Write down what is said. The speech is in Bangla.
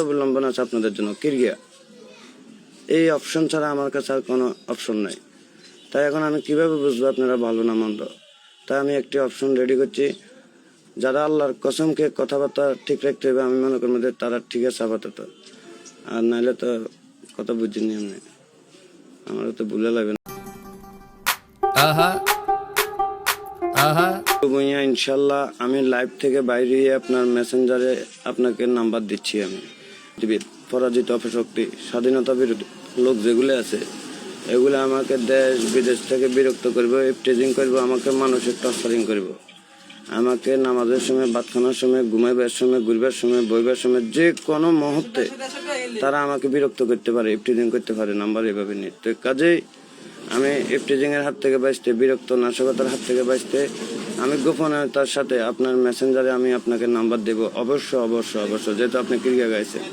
অবলম্বন আছে আপনাদের জন্য, কিরগিয়া। এই অপশন ছাড়া আমার কাছে আর কোনো অপশন নাই। তাই এখন আমি কিভাবে বুঝবো আপনারা ভালো না মন্দ? তাই আমি একটি অপশন রেডি করছি। যারা আল্লাহর কসমকে কথাবার্তা ঠিক রাখতে হবে, আমি মনে করি তারা ঠিক আছে আপাতত, আর নাইলে তো কথা বুঝিনি আমি, আমারও তো ভুলে লাগবে না। ভুঁইয়া ইনশাল্লাহ আমি লাইভ থেকে বাইরে আপনার মেসেঞ্জারে আপনাকে নাম্বার দিচ্ছি। আমি পরাজিত অপশক্তি স্বাধীনতা বিরোধী লোক যেগুলো আছে, এগুলো আমাকে দেশ বিদেশ থেকে বিরক্ত করবো, এপটিজিং করবো, আমাকে মানসিক টর্চারিং করবো, আমাকে নামাজের সময়, ভাত খানোর সময়, ঘুমাইবার সময়, ঘুরবার সময়, বইবার সময়, যে কোনো মুহূর্তে তারা আমাকে বিরক্ত করতে পারে, এপটিজিং করতে পারে নাম্বার এভাবে নিয়ে। তো কাজেই আমি এপটিজিং এর হাত থেকে বাঁচতে, বিরক্ত নাশকতার হাত থেকে বাঁচতে, আমি গোপনীয়তার সাথে আপনার মেসেঞ্জারে আমি আপনাকে নাম্বার দেবো, অবশ্যই, যেহেতু আপনি ক্রিয়া গাইছেন।